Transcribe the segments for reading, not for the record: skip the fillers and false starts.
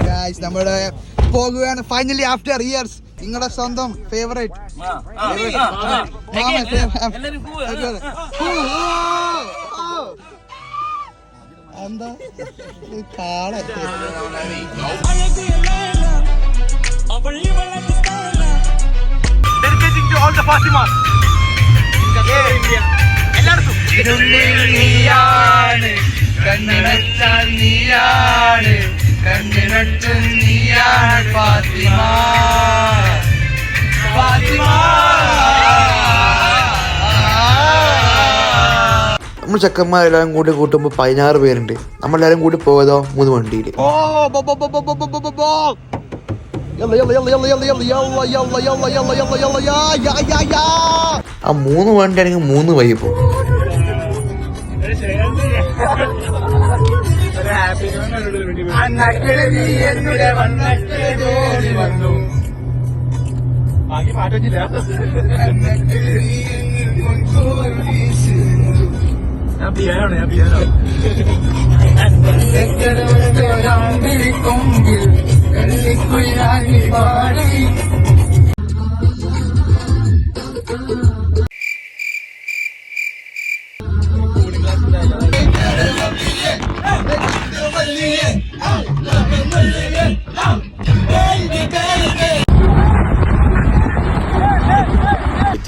Guys നമ്മുടെ പോകുകയാണ് finally after years. നിങ്ങളുടെ സ്വന്തം ഫേവറേറ്റ് എന്താ കാള നീയാണ് കണ്ണിനച്ചാൽ നീയാണ് കണ്ണിനട്ട് നീയാണ് ഫാത്തിമ ഫാത്തിമ. നമ്മൾ ചെക്കന്മാരെല്ലാം കൂടി കൂട്ടുമ്പോൾ 16 പേരുണ്ട്. നമ്മളെല്ലാരും കൂടി പോയതോ 3 വണ്ടിയിൽ. ആ 3 വണ്ടി ആണെങ്കിൽ 3 വഴി പോകും.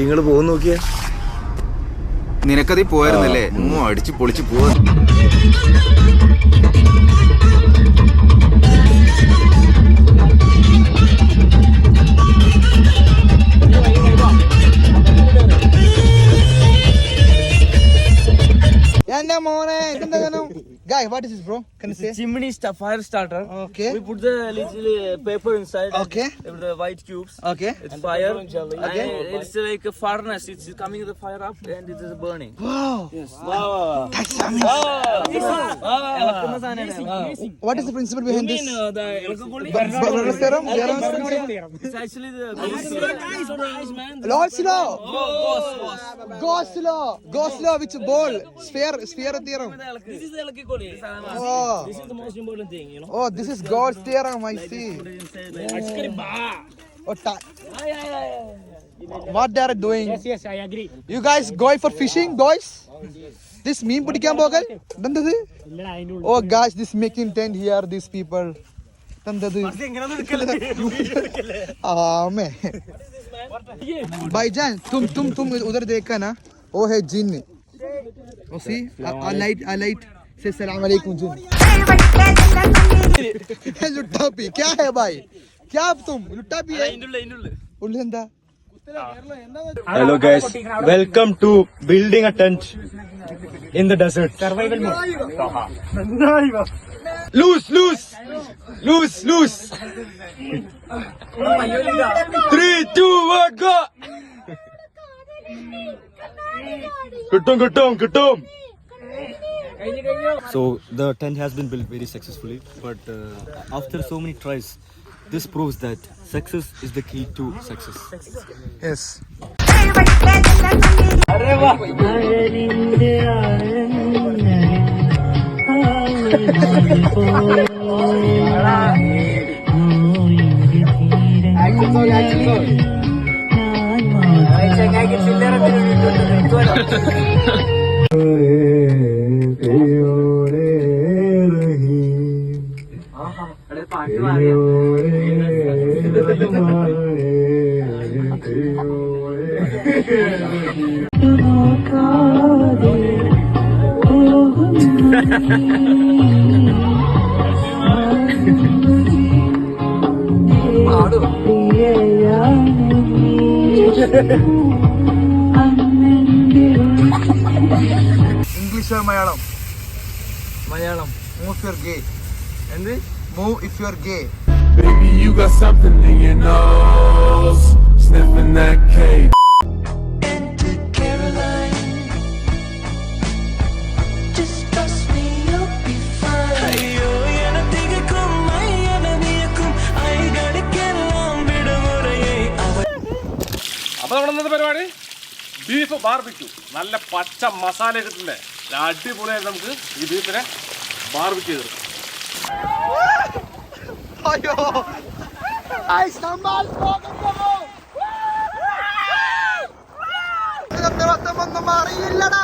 നിങ്ങള് പോകുന്ന നോക്കിയ നിനക്കതി പോയായിരുന്നല്ലേ? അടിച്ച് പൊളിച്ച് പോവാ. Guy, what is this, bro? Can you say? Chimney fire starter. Okay. We put the little paper inside. Okay. With the white cubes. Okay. It's fire. Okay. And it's like a furnace. It's coming the fire up and it is burning. Wow. Yes. Wow. That's amazing. What is the principle behind this? The it's actually the Lord's law. Ghost law. Ghost law which ball? Sphere theorem. This is the electrical. Oh. This is the most important thing, you know. Oh, this is God's theorem, I see. Oh, what they are doing? Yes, I agree. You guys going for fishing, boys? This mean pudikkan pogal? Dandadu? Oh, guys, this making tent here, these people. Dandadu? Ah, man. Bhaijan, तुम उधर देखा ना? वो है जिन. Oh, see? I light. Say salam alaikum जिन. लुट्टा पी क्या है भाई? क्या तुम लुट्टा पी है? उल्लेंदा. Hello guys, welcome to building a tent in the desert. Survival mode. Loose. 3, 2, 1, go. Guttum. So the tent has been built very successfully, but after so many tries, this proves that success is the key to success. Yes. English or Malayalam? Malayalam. Move if you're gay. And this? Move if you're gay. Baby, you got something in your nose, sniffing that cake. അപ്പോൾ നമ്മുടെ ഇന്നത്തെ പരിപാടി beef barbecue. നല്ല പച്ച മസാല കിട്ടില്ലേ, അടിപൊളിയായിട്ട് നമുക്ക് ഈ ബീഫിനെ ബാർബിക്യൂ ചെയ്തെടുക്കാം. അയ്യോ നമ്മൾ പോകുന്നു. ഒന്നും അറിയില്ലടാ.